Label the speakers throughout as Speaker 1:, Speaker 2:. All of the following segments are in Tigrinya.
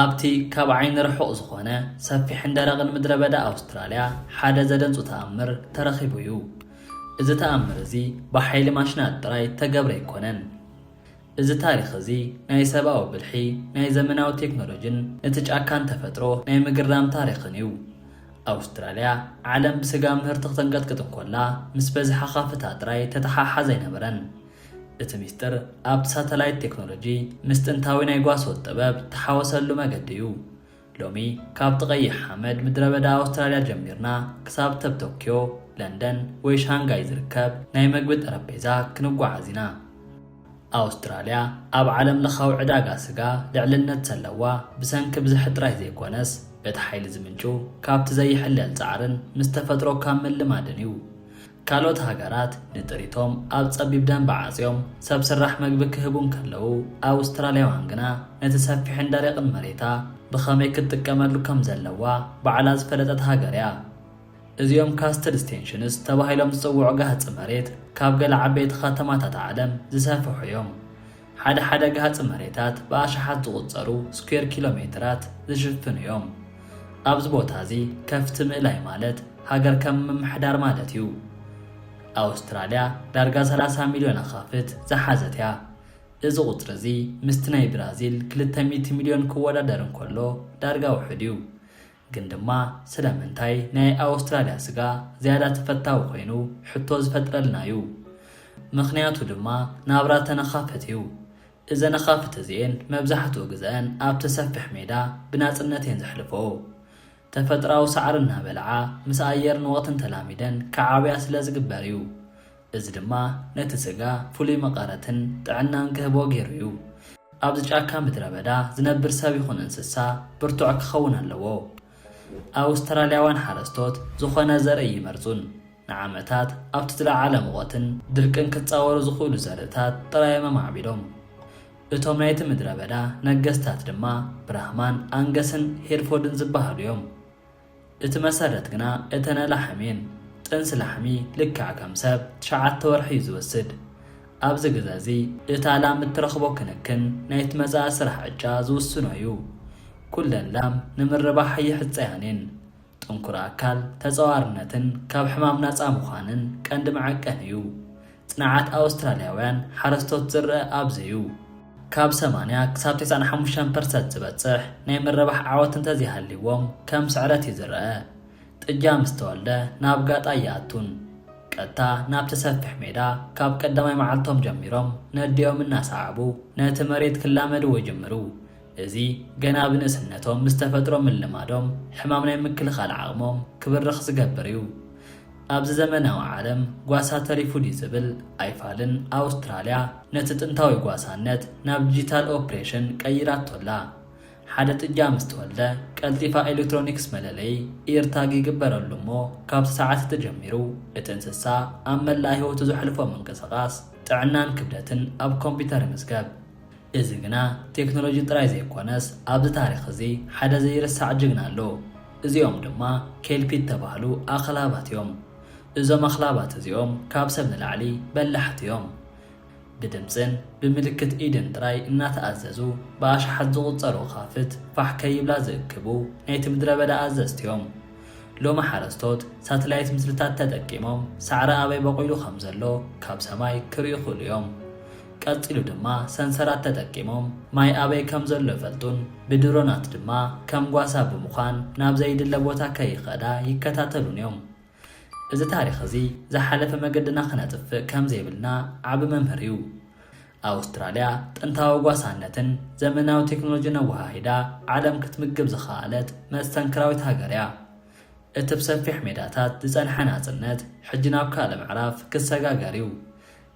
Speaker 1: ኣብቲ ካብ ዓይኒ ርሑቕ ዝኾነ ሰፊሕን ደረቕን ምድረ በዳ ኣውስትራልያ ሓደ ዘደንጹ ተኣምር ተረኺቡ እዩ። እዚ ተኣምር እዚ ብሓይሊ ማሽናት ጥራይ ተገብረ ኣይኮነን። እዚ ታሪኽ እዚ ናይ ሰብኣዊ ብልሒ፣ ናይ ዘመናዊ ቴክኖሎጅን እቲ ጫካን ተፈጥሮ ናይ ምግራም ታሪኽን እዩ። ኣውስትራልያ ዓለም ብስጋ ምህርቲ ክትንቀጥቅጥ እንኮላ ምስ በዝሓ ኻፍታ ጥራይ ተተሓሓዘ ኣይነበረን። እቲ ሚስጥር ኣብቲ ሳተላይት ቴክኖሎጂ ምስ ጥንታዊ ናይ ጓሶት ጥበብ ተሓወሰሉ መገዲ እዩ። ሎሚ ካብቲ ቀይሕ ሓመድ ምድረ በዳ ኣውስትራልያ ጀሚርና ክሳብ ተብ ቶኪዮ፣ ለንደን ወይ ሻንጋይ ዝርከብ ናይ ምግቢ ጠረጴዛ ክንጓዓዝ ኢና። ኣውስትራልያ ኣብ ዓለም ለኻዊ ዕዳጋ ስጋ ልዕልነት ዘለዋ ብሰንኪ ብዝሒ ጥራይ ዘይኮነስ በቲ ሓይሊ ዝምንጩ ካብቲ ዘይሕለል ፃዕርን ምስ ተፈጥሮ ካብ ምልማድን እዩ። ካልኦት ሃገራት ንጥሪቶም ኣብ ጸቢብ ደንቢ ዓጽዮም ሰብ ስራሕ ምግቢ ክህቡን ከለዉ ኣውስትራልያውያን ግና ነቲ ሰፊሕን ደረቕን መሬታ ብኸመይ ክትጥቀመሉ ከም ዘለዋ ባዕላ ዝፈለጠት ሃገር እያ። እዚኦም ካስትል ስቴንሽንስ ተባሂሎም ዝጽውዑ ጋህፂ መሬት ካብ ገለ ዓበይቲ ከተማታት ዓለም ዝሰፍሑ እዮም። ሓደ ጋህፂ መሬታት ብኣሽሓት ዝቑጸሩ ስኩዌር ኪሎ ሜትራት ዝሽፍኑ እዮም። ኣብዚ ቦታ እዚ ከፍቲ ምእላይ ማለት ሃገር ከም ምምሕዳር ማለት እዩ። ኣውስትራልያ ዳርጋ 30 ሚልዮን ኣኻፍት ዝሓዘት እያ። እዚ ቁፅሪ እዚ ምስቲ ናይ ብራዚል 200 ሚልዮን ክወዳደር እንከሎ ዳርጋ ውሕድ እዩ። ግን ድማ ስለምንታይ ናይ ኣውስትራልያ ስጋ ዝያዳ ተፈታዊ ኮይኑ ሕቶ ዝፈጥረልና እዩ። ምኽንያቱ ድማ ናብራ ተነኻፈት እዩ። እዘን ኣኻፍት እዚአን መብዛሕትኡ ግዜአን ኣብቲ ሰፊሕ ሜዳ ብናጽነት እየን ዘሕልፈኦ። ተፈጥራዊ ሳዕሪ እናበልዓ ምስ ኣየርን ወቕትን ተላሚደን ከዓብያ ስለ ዝግበር እዩ። እዚ ድማ ነቲ ስጋ ፍሉይ መቐረትን ጥዕናን ክህቦ ገይሩ እዩ። ኣብዚ ጫካ ምድረ በዳ ዝነብር ሰብ ይኹን እንስሳ ብርቱዕ ክኸውን ኣለዎ። ኣውስትራልያውያን ሓረስቶት ዝኾነ ዘርኢ ይመርጹን ንዓመታት ኣብቲ ዝለዓለ ሙቐትን ድርቅን ክጻወሩ ዝኽእሉ ዘርእታት ጥራዮም ኣማዕቢሎም። እቶም ናይቲ ምድረ በዳ ነገስታት ድማ ብራህማን፣ ኣንገስን ሄርፎርድን ዝበሃሉ እዮም። እቲ መሰረት ግና እተነ ላሕሚን። ጥንሲ ላሕሚ ልክዕ ከም ሰብ 9 ወርሒ እዩ ዝወስድ። ኣብዚ ግዜ እዚ እታ ላም እትረኽቦ ክንክን ናይቲ መጻኢ ስራሕ ዕጫ ዝውስኖ እዩ። ኩለን ላም ንምርባሕ ይሕፀያን እየን። ጥንኩር ኣካል ተፀዋርነትን ካብ ሕማም ነፃ ምዃንን ቀንዲ መዐቀን እዩ። ጽንዓት ኣውስትራልያውያን ሓረስቶት ዝርአ ኣብዚ እዩ። ካብ 80 ክሳብ 95% ዝበጽሕ ናይ ምርባሕ ዓወት እንተዘይሃልይዎም ከም ስዕረት እዩ ዝርአ። ጥጃ ምስ ተወልደ ናብ ጋጣ ይኣቱን። ቀጥታ ናብ ተሰፊሕ ሜዳ ካብ ቀዳማይ መዓልቶም ጀሚሮም ነዲኦም እናሰዓቡ ነቲ መሬት ክላመድዎ ይጅምሩ። እዚ ገና ብንእስነቶም ምስ ተፈጥሮ ምልማዶም ሕማም ናይ ምክልኻል ዓቕሞም ክብርኽ ዝገብር እዩ። ኣብዚ ዘመናዊ ዓለም ጓሳ ተሪፉድ ዝብል ኣይፋልን ኣውስትራልያ ነቲ ጥንታዊ ጓሳነት ናብ ዲጂታል ኦፕሬሽን ቀይራቶላ። ሓደ ጥጃ ምስ ተወልደ ቀልጢፋ ኤሌክትሮኒክስ መለለይ ኢርታግ ይግበረሉ እሞ ካብቲ ሰዓት ተጀሚሩ እቲ እንስሳ ኣብ መላእ ህይወቱ ዘሕልፎ ምንቅስቓስ ጥዕናን ክብደትን ኣብ ኮምፒተር ይምዝገብ። እዚ ግና ቴክኖሎጂ ጥራይ ዘይኮነስ ኣብዚ ታሪኽ እዚ ሓደ ዘይርሳዕ ጅግና ኣሎ። እዚኦም ድማ ኬልፒት ተባህሉ ኣኽላባት እዮም። እዞም ኣኽላባት እዚኦም ካብ ሰብ ንላዕሊ በላሕቲ እዮም። ብድምፅን ብምልክት ኢድን ጥራይ እናተኣዘዙ ብኣሽሓት ዝቑፀሩ ኻፍት ፋሕ ከይብላ ዝእክቡ ናይቲ ምድረ በዳ ኣዘዝቲ እዮም። ሎሚ ሓረስቶት ሳተላይት ምስልታት ተጠቂሞም ሳዕሪ ኣበይ በቑሉ ከም ዘሎ ካብ ሰማይ ክርእዩ ይኽእሉ እዮም። ቀፂሉ ድማ ሰንሰራት ተጠቂሞም ማይ ኣበይ ከም ዘሎ ይፈልጡን ብድሮናት ድማ ከም ጓሳ ብምዃን ናብ ዘይድለ ቦታ ከይኸዳ ይከታተሉን እዮም። እዚ ታሪኽ እዚ ዝሓለፈ መገድና ክነጥፍእ ከም ዘይብልና ዓብ መምህር እዩ። ኣውስትራልያ ጥንታዊ ጓሳነትን ዘመናዊ ቴክኖሎጂን ኣወሃሂዳ ዓለም ክትምግብ ዝኸኣለት መስተንክራዊት ሃገር እያ። እቲ ብሰፊሕ ሜዳታት ዝጸንሐ ናጽነት ሕጂ ናብ ካልእ ምዕራፍ ክሰጋገር እዩ።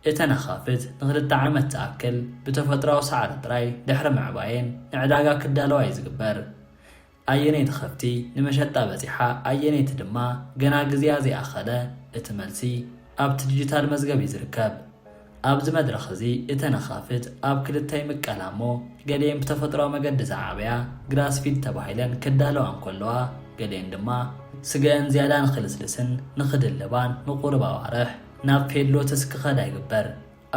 Speaker 1: እተን ኣኻፍት ን2 ዓመት ዝኣክል ብተፈጥሮኣዊ ሳዕሪ ጥራይ ድሕሪ ምዕባየን ንዕዳጋ ክዳለዋ እዩ ዝግበር። ኣየነይቲ ኸፍቲ ንመሸጣ በፂሓ ኣየነይቲ ድማ ገና ግዜያ ዘይኣኸለ እቲ መልሲ ኣብቲ ዲጂታል መዝገብ እዩ ዝርከብ። ኣብዚ መድረኽ እዚ እተን ኣኻፍት ኣብ ክልተ ይምቀላ እሞ ገሊአን ብተፈጥሮኣዊ መገዲ ዝዓበያ ግራስፊድ ተባሂለን ክዳለዋ እንከለዋ ገሊአን ድማ ስገአን ዝያዳ ንኽልስልስን ንኽድልባን ንቑርብ ኣዋርሕ ናብ ፌድሎትስ ክኸዳ ይግበር።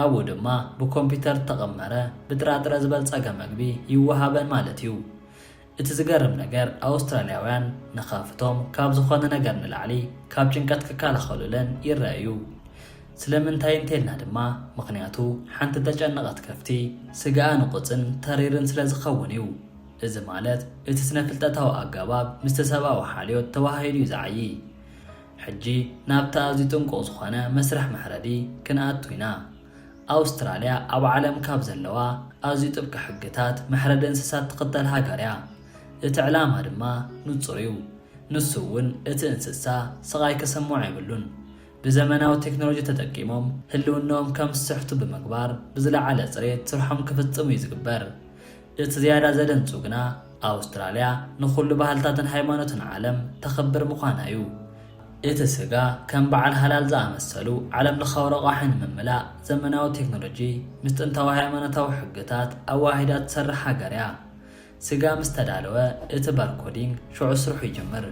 Speaker 1: ኣብኡ ድማ ብኮምፒተር ተቐመረ ብጥራጥረ ዝበልጸገ መግቢ ይወሃበን ማለት እዩ። እቲ ዝገርም ነገር ኣውስትራልያውያን ንኻፍቶም ካብ ዝኾነ ነገር ንላዕሊ ካብ ጭንቀት ክከላኸሉለን ይረኣዩ። ስለምንታይ እንተልና ድማ ምክንያቱ ሓንቲ ተጨነቐት ከፍቲ ስጋኣ ንቁፅን ተሪርን ስለ ዝኸውን እዩ። እዚ ማለት እቲ ስነ ፍልጠታዊ ኣገባብ ምስቲ ሰብኣዊ ሓልዮት ተዋሂዱ እዩ ዝዓዪ። ሕጂ ናብቲ ኣዝዩ ጥንቁቕ ዝኾነ መስርሕ መሕረዲ ክንኣቱ ኢና። ኣውስትራልያ ኣብ ዓለም ካብ ዘለዋ ኣዝዩ ጥብቂ ሕግታት መሕረዲ እንስሳት ትኽተል ሃገር እያ። እቲ ዕላማ ድማ ንጹር እዩ። ንሱ እውን እቲ እንስሳ ስቓይ ክሰምዖ የብሉን። ብዘመናዊ ቴክኖሎጂ ተጠቂሞም ህልውናኦም ከም ዝስሕቱ ብምግባር ብዝለዓለ ፅሬት ስርሖም ክፍጽሙ እዩ ዝግበር። እቲ ዝያዳ ዘደንጹ ግና ኣውስትራልያ ንኹሉ ባህልታትን ሃይማኖትን ዓለም ተኸብር ምዃና እዩ። እቲ ስጋ ከም በዓል ሃላል ዝኣመሰሉ ዓለም ለኻዊ ረቓሒ ንምምላእ ዘመናዊ ቴክኖሎጂ ምስ ጥንታዊ ሃይማኖታዊ ሕግታት ኣዋሂዳ ትሰርሕ ሃገር እያ። ስጋ ምስ ተዳለወ እቲ ባርኮዲንግ ሽዑ ስርሑ ይጅምር።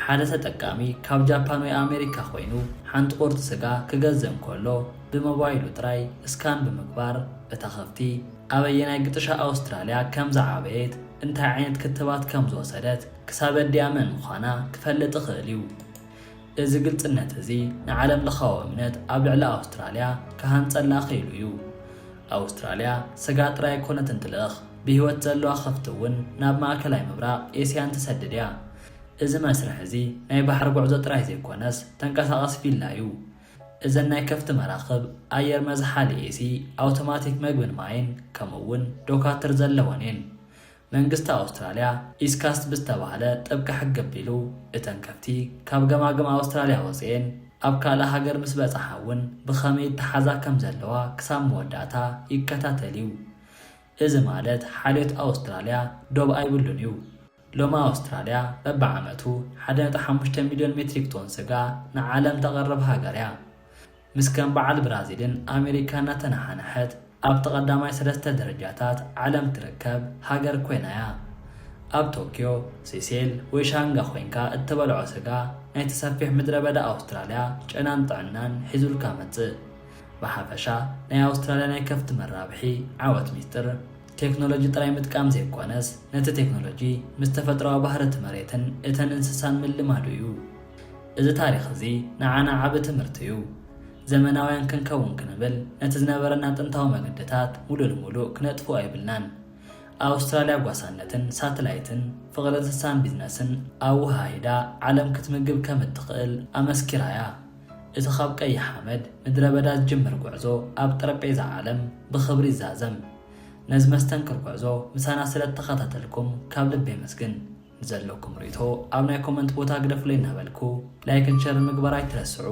Speaker 1: ሓደ ተጠቃሚ ካብ ጃፓን ወይ ኣሜሪካ ኮይኑ ሓንቲ ቁርጢ ስጋ ክገዝእ እንከሎ ብሞባይሉ ጥራይ እስካን ብምግባር እታ ኸፍቲ ኣበየናይ ግጥሻ ኣውስትራልያ ከም ዝዓበየት እንታይ ዓይነት ክትባት ከም ዝወሰደት ክሳብ ኣድያመን ምዃና ክፈልጥ ይኽእል እዩ። እዚ ግልጽነት እዚ ንዓለም ለኻዊ እምነት ኣብ ልዕሊ ኣውስትራልያ ክሃንጸላ ኽኢሉ እዩ። ኣውስትራልያ ስጋ ጥራይ ኮነት እንትልእኽ ብህይወት ዘለዋ ኸፍቲ እውን ናብ ማእከላይ ምብራቕ ኤስያን ትሰድድ እያ። እዚ መስርሕ እዚ ናይ ባሕሪ ጉዕዞ ጥራይ ዘይኮነስ ተንቀሳቐስ ፊላ እዩ። እዘን ናይ ከፍቲ መራኽብ ኣየር መዝሓሊ ኤሲ ኣውቶማቲክ መግብን ማይን ከምኡውን ዶካትር ዘለወን እየን። መንግስቲ ኣውስትራልያ ኢስካስት ብዝተባህለ ጥብቂ ሕጊ ኣቢሉ እተን ከፍቲ ካብ ገማግም ኣውስትራልያ ወፅአን ኣብ ካልእ ሃገር ምስ በፅሓ እውን ብኸመይ ተሓዛ ከም ዘለዋ ክሳብ መወዳእታ ይከታተል እዩ። እዚ ማለት ሓልዮት ኣውስትራልያ ዶብ ኣይብሉን እዩ። ሎማ ኣውስትራልያ በብዓመቱ 1.5 ሚልዮን ሜትሪክ ቶን ስጋ ንዓለም ተቐርብ ሃገር እያ። ምስ ከም በዓል ብራዚልን ኣሜሪካን እናተናሓንሐት ኣብ ተቐዳማይ 3 ደረጃታት ዓለም ትርከብ ሃገር ኮይና እያ። ኣብ ቶኪዮ፣ ሲሴል ወይ ሻንጋ ኮይንካ እትበልዖ ስጋ ናይቲ ሰፊሕ ምድረ በዳ ኣውስትራልያ ጨናን ጥዕናን ሒዙልካ መጽእ። ብሓፈሻ ናይ ኣውስትራልያ ናይ ከፍቲ መራብሒ ዓወት ሚስጥር ቴክኖሎጂ ጥራይ ምጥቃም ዘይኮነስ ነቲ ቴክኖሎጂ ምስ ተፈጥሮኣዊ ባህርቲ መሬትን እተን እንስሳን ምልማዱ እዩ። እዚ ታሪክ እዚ ንዓና ዓብ ትምህርቲ እዩ። ዘመናውያን ክንከውን ክንብል ነቲ ዝነበረና ጥንታዊ መገድታት ሙሉእ ንሙሉእ ክነጥፉ ኣይብልናን። ኣውስትራልያ ጓሳነትን ሳተላይትን ፍቕሪ እንስሳን ቢዝነስን ኣወሃሂዳ ዓለም ክትምግብ ከም እትኽእል ኣመስኪራ እያ። እቲ ካብ ቀይሕ ሓመድ ምድረ በዳ ዝጅምር ጉዕዞ ኣብ ጠረጴዛ ዓለም ብኽብሪ ይዛዘም። ነዚ መስተንክር ጉዕዞ ምሳና ስለተኸታተልኩም ካብ ልቤ መስግን። ንዘለኩም ርእቶ ኣብ ናይ ኮመንት ቦታ ግደፍሉ ይናበልኩ ላይክን ሸር ምግባር ኣይትረስዑ።